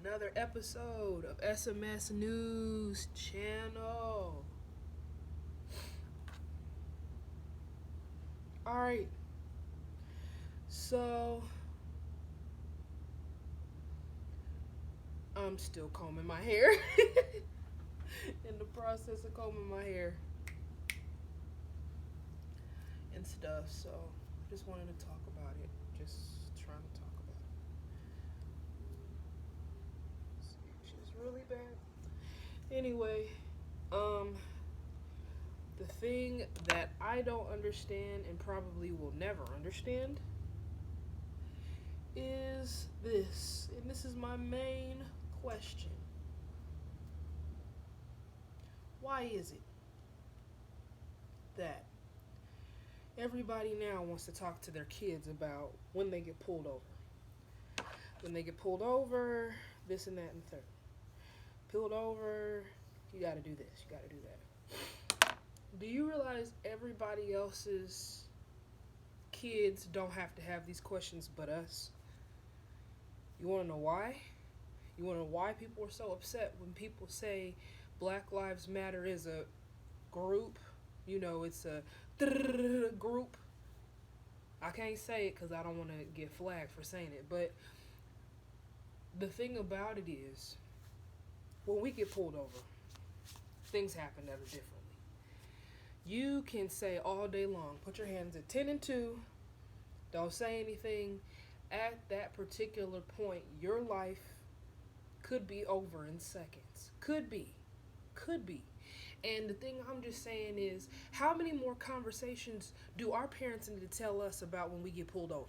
another episode of SMS News Channel. Alright, so I'm still combing my hair. In the process of combing my hair and stuff, so just wanted to talk about it. Just trying to talk about it. See, she's really bad. Anyway, the thing that I don't understand and probably will never understand is this, and this is my main question. Why is it that everybody now wants to talk to their kids about when they get pulled over? When they get pulled over, this and that and third. Pulled over, you gotta do this, you gotta do that. Do you realize everybody else's kids don't have to have these questions but us? You wanna know why? You wanna know why people are so upset when people say Black Lives Matter is a group? You know, it's a group. I can't say it because I don't want to get flagged for saying it, but the thing about it is, when we get pulled over, things happen that are differently. You can say all day long, put your hands at 10 and 2, don't say anything. At that particular point, your life could be over in seconds. Could be. And the thing I'm just saying is, how many more conversations do our parents need to tell us about when we get pulled over?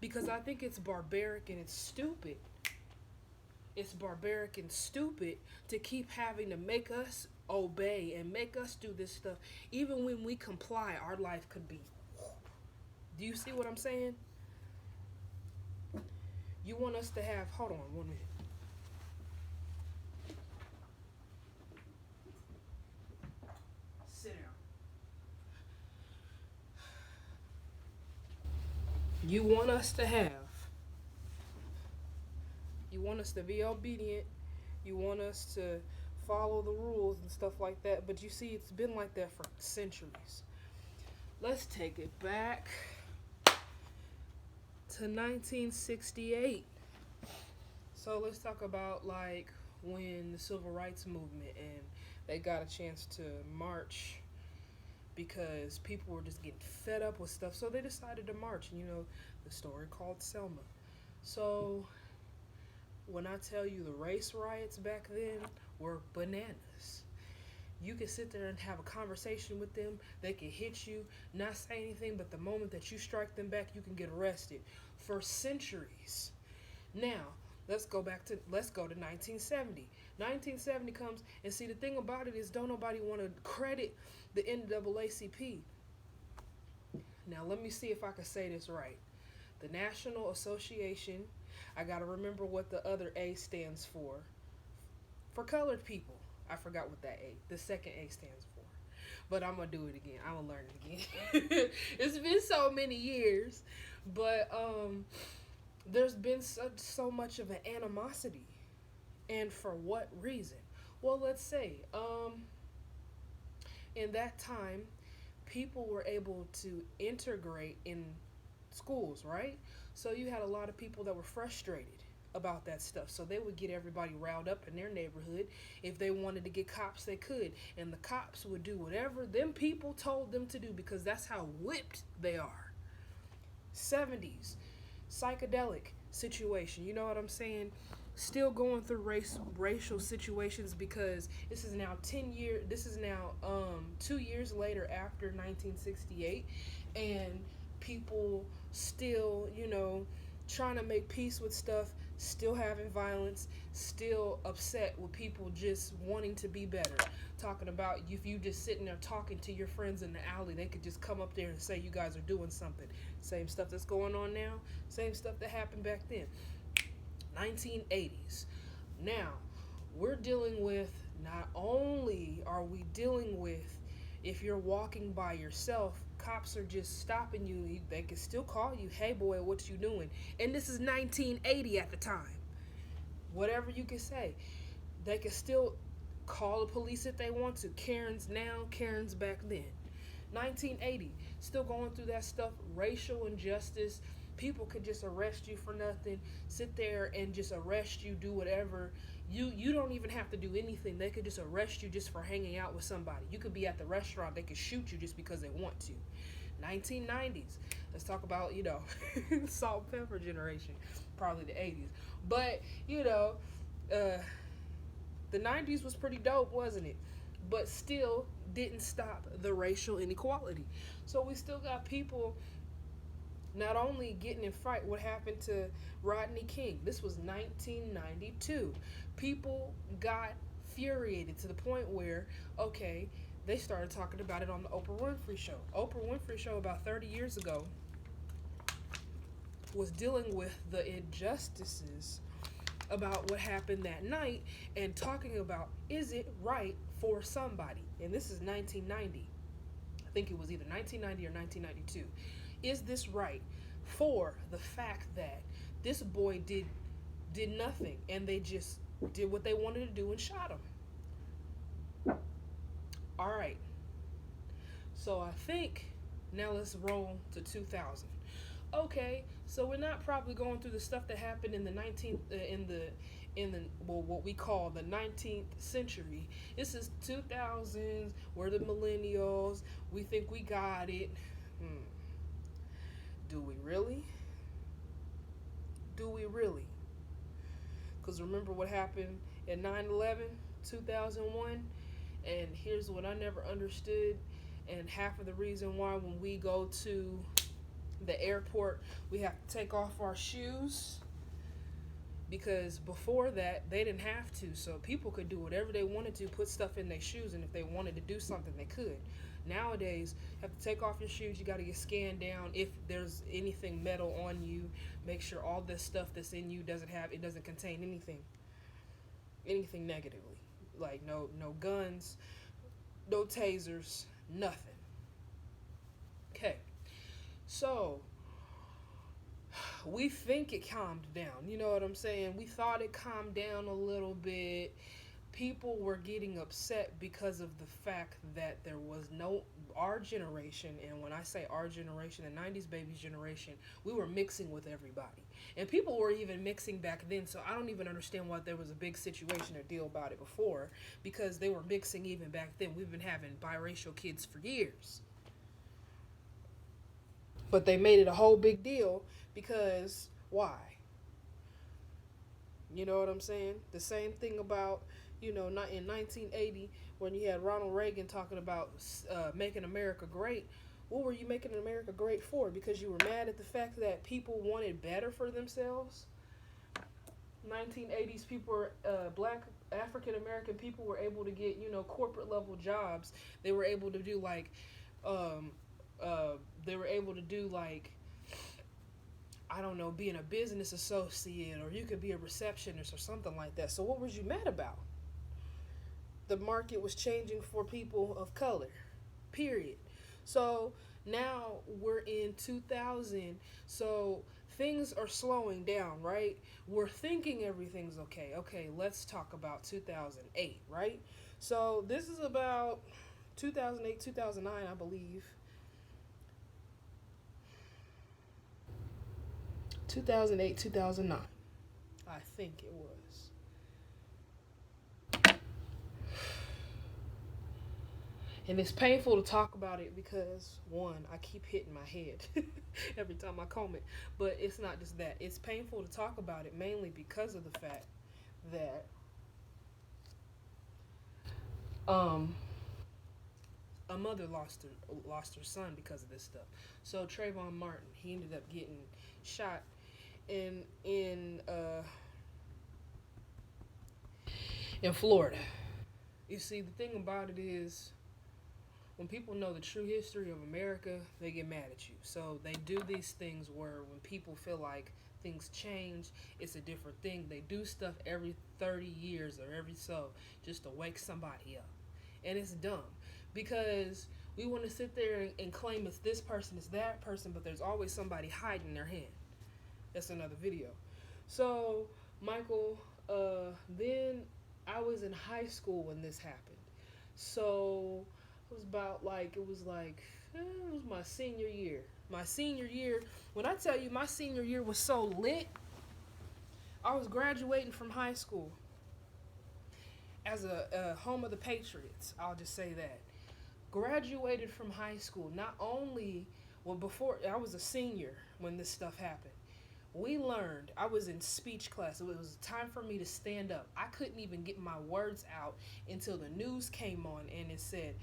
Because I think it's barbaric and it's stupid. It's barbaric and stupid to keep having to make us obey and make us do this stuff. Even when we comply, our life could be. Do you see what I'm saying? You want us to have, hold on 1 minute. Sit down. You want us to be obedient. You want us to follow the rules and stuff like that. But you see, it's been like that for centuries. Let's take it back to 1968. So let's talk about like when the civil rights movement and they got a chance to march because people were just getting fed up with stuff, so they decided to march. And you know the story called Selma. So when I tell you the race riots back then were bananas. You can sit there and have a conversation with them. They can hit you, not say anything, but the moment that you strike them back, you can get arrested for centuries. Now, let's go to 1970. 1970 comes, and see, the thing about it is, don't nobody want to credit the NAACP. Now, let me see if I can say this right. The National Association, I got to remember what the other A stands for. For colored people. I forgot what the second A stands for. But I'm going to do it again. I'm going to learn it again. It's been so many years. But there's been so much of an animosity. And for what reason? Well, let's say, in that time, people were able to integrate in schools, right? So you had a lot of people that were frustrated about that stuff. So they would get everybody riled up in their neighborhood. If they wanted to get cops, they could. And the cops would do whatever them people told them to do because that's how whipped they are. 70s, psychedelic situation. You know what I'm saying? Still going through racial situations because this is now 2 years later after 1968, and people still, trying to make peace with stuff, still having violence, still upset with people just wanting to be better. Talking about if you just sitting there talking to your friends in the alley, they could just come up there and say you guys are doing something. Same stuff that's going on now, same stuff that happened back then. 1980s. Now, we're dealing with, not only are we dealing with, if you're walking by yourself, cops are just stopping you. They can still call you, hey boy, what you doing? And this is 1980 at the time. whatever you can say. They can still call the police if they want to. Karens now, Karens back then. 1980, still going through that stuff, racial injustice. People could just arrest you for nothing, sit there and just arrest you, do whatever. You don't even have to do anything. They could just arrest you just for hanging out with somebody. You could be at the restaurant, they could shoot you just because they want to. 1990s. Let's talk about, salt and pepper generation. Probably the 80s. But, the 90s was pretty dope, wasn't it? But still didn't stop the racial inequality. So we still got people not only getting in fight. What happened to Rodney King? This was 1992. People got infuriated to the point where, okay, they started talking about it on the Oprah Winfrey Show. Oprah Winfrey Show about 30 years ago was dealing with the injustices about what happened that night and talking about, is it right for somebody? And this is 1990. I think it was either 1990 or 1992. Is this right for the fact that this boy did nothing and they just did what they wanted to do and shot him? All right. So I think now let's roll to 2000. Okay, so we're not probably going through the stuff that happened in the 19th what we call the 19th century. This is 2000s. We're the millennials. We think we got it. Do we really? Do we really? Because remember what happened at 9/11, 2001? And here's what I never understood, and half of the reason why when we go to the airport we have to take off our shoes, because before that they didn't have to, so people could do whatever they wanted to, put stuff in their shoes, and if they wanted to do something they could. Nowadays you have to take off your shoes, you got to get scanned down. If there's anything metal on you, make sure all this stuff that's in you doesn't contain anything negatively, like no guns, no tasers, nothing. Okay, so we think it calmed down. You know what I'm saying? We thought it calmed down a little bit. People were getting upset because of the fact that there was our generation, and when I say our generation, the 90s babies generation, we were mixing with everybody. And people were even mixing back then, so I don't even understand why there was a big situation or deal about it before, because they were mixing even back then. We've been having biracial kids for years. But they made it a whole big deal because why? You know what I'm saying? The same thing about, not in 1980 when you had Ronald Reagan talking about making America great. What were you making America great for? Because you were mad at the fact that people wanted better for themselves? 1980s people were, black African American people were able to get, corporate level jobs. They were able to do like, I don't know, being a business associate, or you could be a receptionist or something like that. So what was you mad about? The market was changing for people of color, period. So now we're in 2000, so things are slowing down, right? We're thinking everything's okay. Okay, let's talk about 2008, right? So this is about 2008, 2009, I believe. 2008, 2009. I think it was. And it's painful to talk about it because, one, I keep hitting my head every time I comment. But it's not just that. It's painful to talk about it mainly because of the fact that a mother lost her son because of this stuff. So Trayvon Martin, he ended up getting shot in Florida. You see, the thing about it is, when people know the true history of America, they get mad at you. So they do these things where when people feel like things change, it's a different thing. They do stuff every 30 years or every so just to wake somebody up. And it's dumb because we want to sit there and claim it's this person, it's that person, but there's always somebody hiding their hand. That's another video. So Michael then I was in high school when this happened. So it was like it was my senior year. My senior year, when I tell you my senior year was so lit, I was graduating from high school as a home of the Patriots. I'll just say that. Graduated from high school. Not only, well, before I was a senior when this stuff happened. We learned, I was in speech class. It was time for me to stand up. I couldn't even get my words out until the news came on and it said,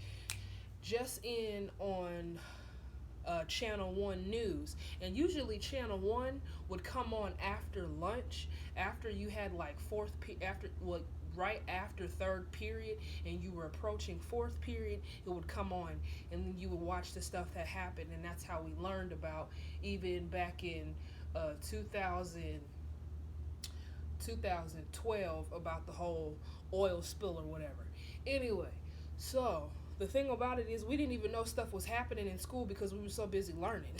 just in on Channel 1 News. And usually Channel 1 would come on after lunch, after you had like right after third period and you were approaching fourth period, it would come on and then you would watch the stuff that happened. And that's how we learned about, even back in 2012, about the whole oil spill or whatever. Anyway, so the thing about it is we didn't even know stuff was happening in school because we were so busy learning.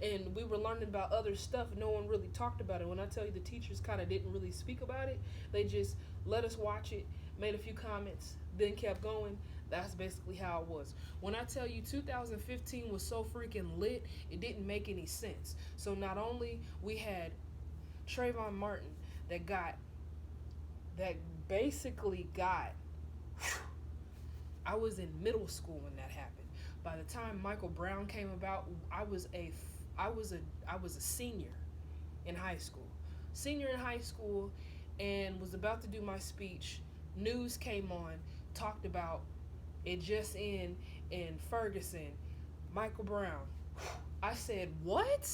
And we were learning about other stuff. No one really talked about it. When I tell you the teachers kind of didn't really speak about it, they just let us watch it, made a few comments, then kept going. That's basically how it was. When I tell you 2015 was so freaking lit, it didn't make any sense. So not only we had Trayvon Martin that basically got, I was in middle school when that happened. By the time Michael Brown came about, I was a senior in high school. Senior in high school, and was about to do my speech. News came on, talked about it just in Ferguson, Michael Brown. I said, what?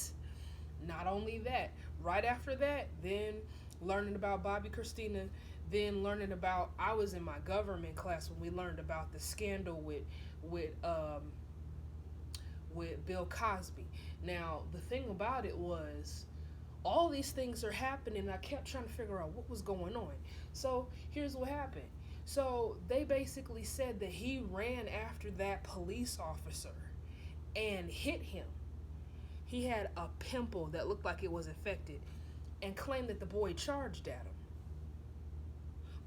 Not only that, right after that, then learning about Bobby Christina, then learning about, I was in my government class when we learned about the scandal with Bill Cosby. Now, the thing about it was, all these things are happening, and I kept trying to figure out what was going on. So here's what happened. So they basically said that he ran after that police officer and hit him. He had a pimple that looked like it was infected and claimed that the boy charged at him.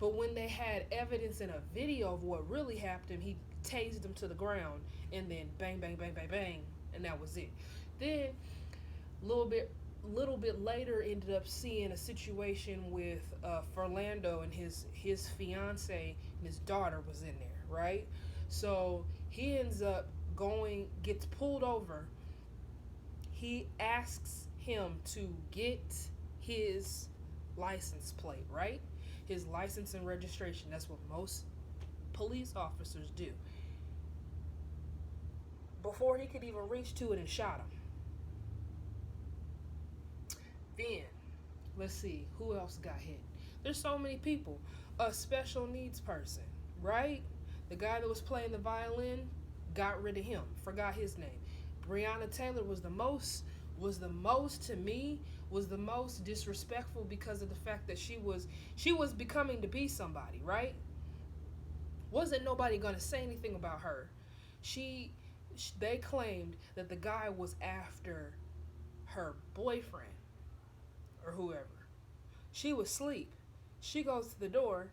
But when they had evidence in a video of what really happened, he tased him to the ground and then bang, bang, bang, bang, bang, and that was it. Then little bit later, ended up seeing a situation with Philando and his fiance and his daughter was in there, right? So he ends up gets pulled over. He asks him to get his license plate, right? His license and registration. That's what most police officers do. Before he could even reach to it, and shot him. Then, let's see, who else got hit? There's so many people. A special needs person, right? The guy that was playing the violin, got rid of him. Forgot his name. Breonna Taylor was the most disrespectful because of the fact that she was becoming to be somebody, right? Wasn't nobody gonna say anything about her. They claimed that the guy was after her boyfriend or whoever. She was asleep. She goes to the door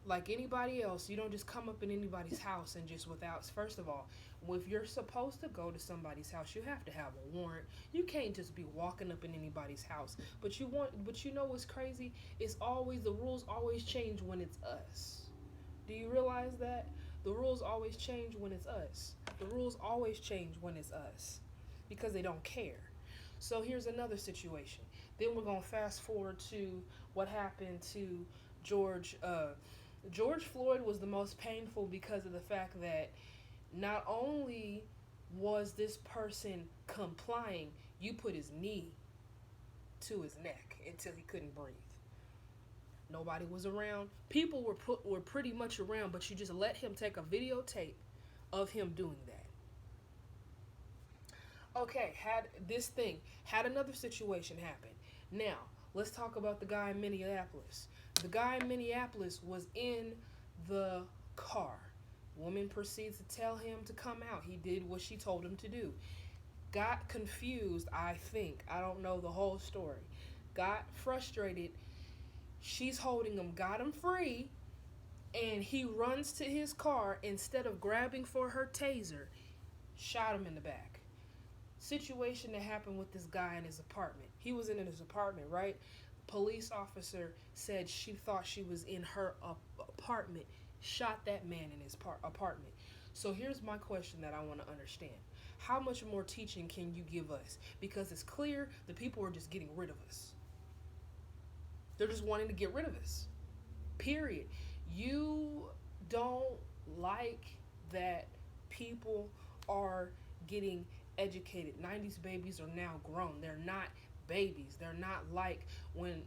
like anybody else. You don't just come up in anybody's house and just without, first of all, if you're supposed to go to somebody's house, you have to have a warrant. You can't just be walking up in anybody's house. But you know what's crazy? It's always, the rules always change when it's us. Do you realize that? The rules always change when it's us. The rules always change when it's us because they don't care. So here's another situation. Then we're going to fast forward to what happened to George Floyd. Was the most painful because of the fact that not only was this person complying, you put his knee to his neck until he couldn't breathe. Nobody was around. People were pretty much around, but you just let him take a videotape of him doing that. Okay, had another situation happen. Now, let's talk about the guy in Minneapolis. The guy in Minneapolis was in the car. Woman proceeds to tell him to come out. He did what she told him to do. Got confused, I think. I don't know the whole story. Got frustrated. She's holding him, got him free, and he runs to his car. Instead of grabbing for her taser, shot him in the back. Situation that happened with this guy in his apartment. He was in his apartment, right? Police officer said she thought she was in her apartment, shot that man in his apartment. So here's my question that I want to understand. How much more teaching can you give us? Because it's clear the people are just getting rid of us. They're just wanting to get rid of us. Period. You don't like that people are getting educated. 90s babies are now grown. They're not babies. They're not like when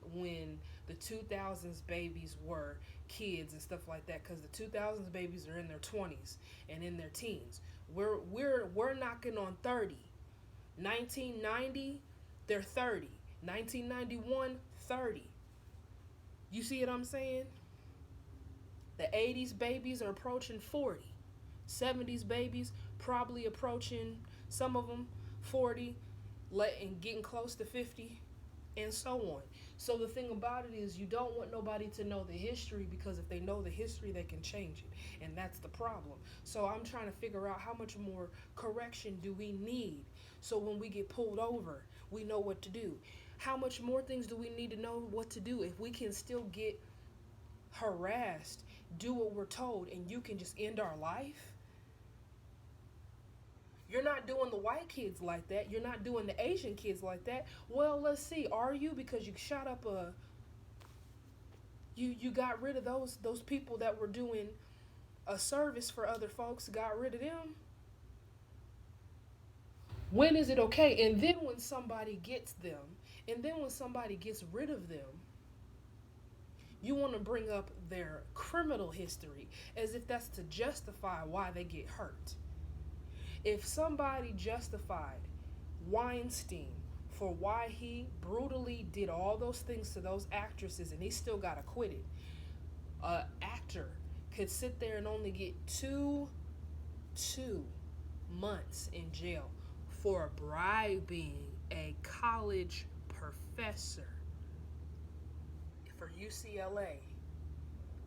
the 2000s babies were kids and stuff like that, because the 2000s babies are in their 20s and in their teens. We're knocking on 30. 1990, they're 30. 1991, 30. You see what I'm saying? The 80s babies are approaching 40. 70s babies probably approaching, some of them 40, and getting close to 50, and so on. So the thing about it is, you don't want nobody to know the history, because if they know the history, they can change it, and that's the problem. So I'm trying to figure out how much more correction do we need, so when we get pulled over, we know what to do. How much more things do we need to know what to do if we can still get harassed, do what we're told, and you can just end our life? You're not doing the white kids like that. You're not doing the Asian kids like that. Well, let's see. Are you? Because you shot up you got rid of those people that were doing a service for other folks. Got rid of them. When is it okay? And then when somebody gets them, and then when somebody gets rid of them, you want to bring up their criminal history as if that's to justify why they get hurt. If somebody justified Weinstein for why he brutally did all those things to those actresses and he still got acquitted, an actor could sit there and only get two months in jail for bribing a college professor for UCLA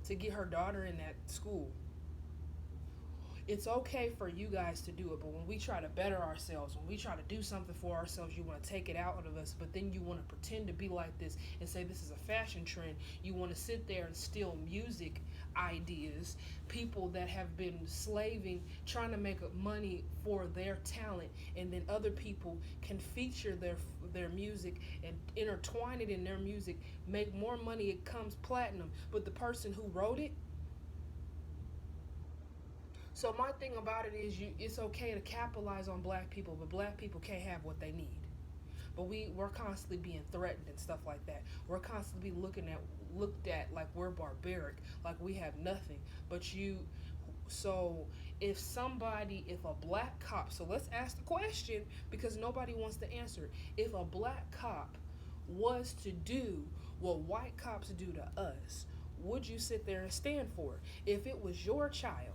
to get her daughter in that school. It's okay for you guys to do it, but when we try to better ourselves, when we try to do something for ourselves, you want to take it out of us, but then you want to pretend to be like this and say this is a fashion trend. You want to sit there and steal music ideas, people that have been slaving, trying to make money for their talent, and then other people can feature their music and intertwine it in their music, make more money, it comes platinum, but the person who wrote it. So my thing about it is, it's okay to capitalize on black people, but black people can't have what they need. But we're constantly being threatened and stuff like that. We're constantly looked at like we're barbaric, like we have nothing. But so if a black cop, so let's ask the question because nobody wants to answer. If a black cop was to do what white cops do to us, would you sit there and stand for it? If it was your child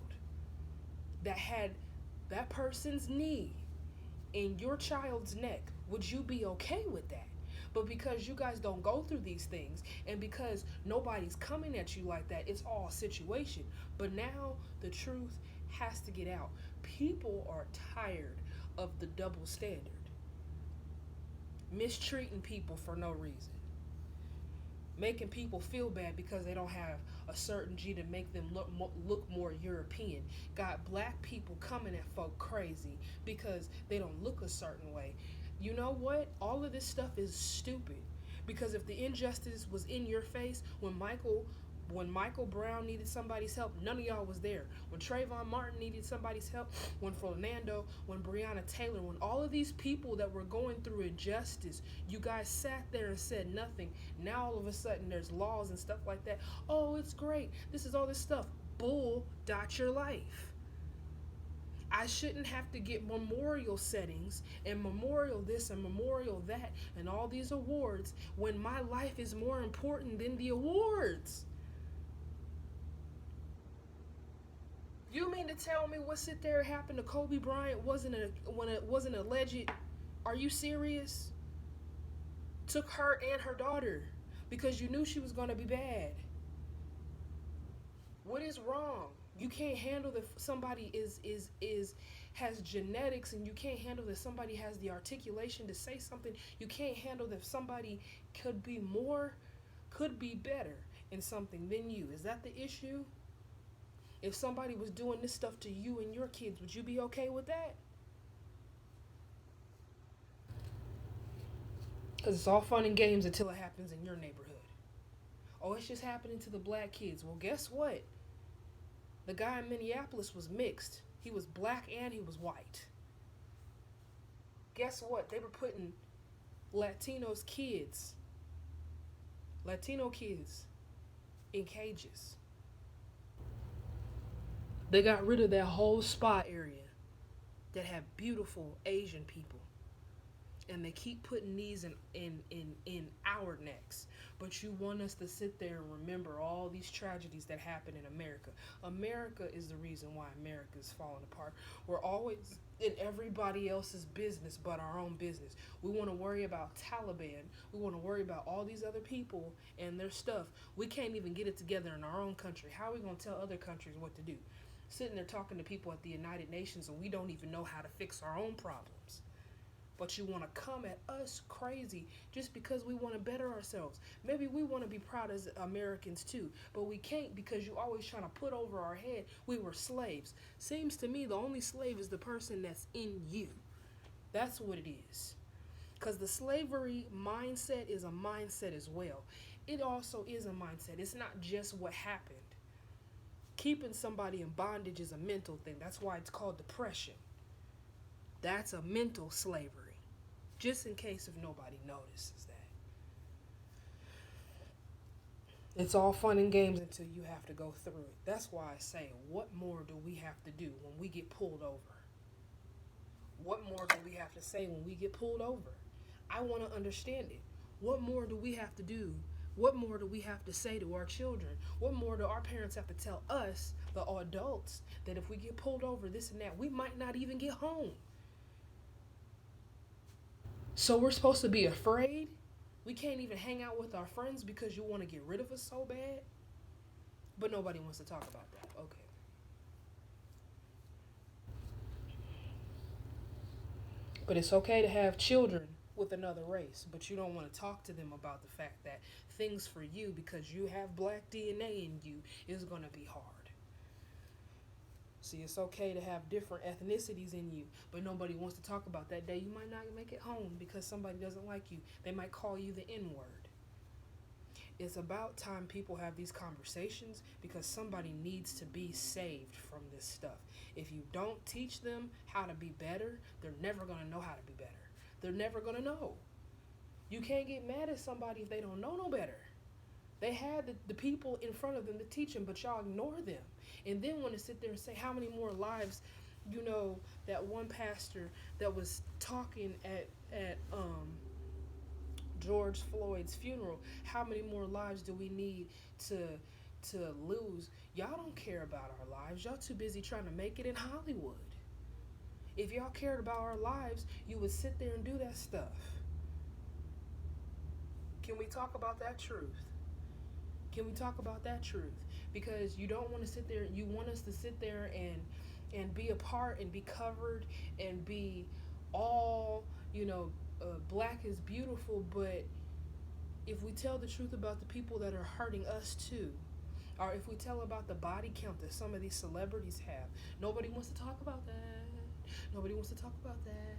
that had that person's knee in your child's neck, would you be okay with that? But because you guys don't go through these things, and because nobody's coming at you like that, it's all a situation. But now the truth has to get out. People are tired of the double standard, mistreating people for no reason, making people feel bad because they don't have a certain G to make them look more European. Got black people coming at folk crazy because they don't look a certain way. You know what? All of this stuff is stupid. Because if the injustice was in your face when Michael Brown needed somebody's help, none of y'all was there. When Trayvon Martin needed somebody's help, when Fernando, when Breonna Taylor, when all of these people that were going through injustice, you guys sat there and said nothing. Now all of a sudden there's laws and stuff like that. Oh, it's great. This is all this stuff. Bull dot your life. I shouldn't have to get memorial settings and memorial this and memorial that and all these awards when my life is more important than the awards. You mean to tell me what sit there happened to Kobe Bryant when it wasn't alleged? Are you serious? Took her and her daughter. because you knew she was going to be bad. What is wrong? You can't handle that somebody is has genetics, and you can't handle that somebody has the articulation to say something. You can't handle that somebody could be more, could be better in something than you. Is that the issue? If somebody was doing this stuff to you and your kids, would you be okay with that? Because it's all fun and games until it happens in your neighborhood. Oh, it's just happening to the black kids. Well, guess what? The guy in Minneapolis was mixed. He was black and he was white. Guess what? They were putting Latino kids in cages. They got rid of that whole spa area that had beautiful Asian people. And they keep putting these in our necks. But you want us to sit there and remember all these tragedies that happen in America. America is the reason why America is falling apart. We're always in everybody else's business but our own business. We want to worry about Taliban. We want to worry about all these other people and their stuff. We can't even get it together in our own country. How are we going to tell other countries what to do? Sitting there talking to people at the United Nations, and we don't even know how to fix our own problems. But you want to come at us crazy just because we want to better ourselves. Maybe we want to be proud as Americans too, but we can't because you always trying to put over our head we were slaves. Seems to me the only slave is the person that's in you. That's what it is. Because the slavery mindset is a mindset as well. It also is a mindset. It's not just what happened. Keeping somebody in bondage is a mental thing. That's why it's called depression. That's a mental slavery. Just in case if nobody notices that. It's all fun and games until you have to go through it. That's why I say, what more do we have to do when we get pulled over? What more do we have to say when we get pulled over? I want to understand it. What more do we have to do? What more do we have to say to our children? What more do our parents have to tell us, the adults, that if we get pulled over, this and that, we might not even get home? So we're supposed to be afraid? We can't even hang out with our friends because you want to get rid of us so bad? But nobody wants to talk about that. Okay. But it's okay to have children with another race, but you don't want to talk to them about the fact that things for you, because you have black DNA in you, is going to be hard. See, it's okay to have different ethnicities in you, but nobody wants to talk about that day you might not make it home because somebody doesn't like you. They might call you the N-word. It's about time people have these conversations because somebody needs to be saved from this stuff. If you don't teach them how to be better, they're never going to know how to be better. They're never going to know. You can't get mad at somebody if they don't know no better. They had the people in front of them to teach them, but y'all ignore them. And then want to sit there and say how many more lives, that one pastor that was talking at George Floyd's funeral, how many more lives do we need to lose? Y'all don't care about our lives. Y'all too busy trying to make it in Hollywood. If y'all cared about our lives, you would sit there and do that stuff. Can we talk about that truth? Can we talk about that truth? Because you don't want to sit there, you want us to sit there and be a part and be covered and be all, black is beautiful, but if we tell the truth about the people that are hurting us too, or if we tell about the body count that some of these celebrities have, nobody wants to talk about that. Nobody wants to talk about that.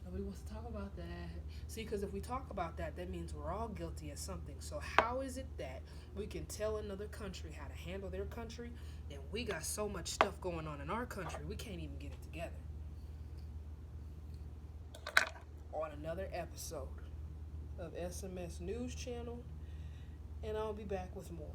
Nobody wants to talk about that. See, because if we talk about that, that means we're all guilty of something. So how is it that we can tell another country how to handle their country, and we got so much stuff going on in our country, we can't even get it together? On another episode of SMS News Channel, and I'll be back with more.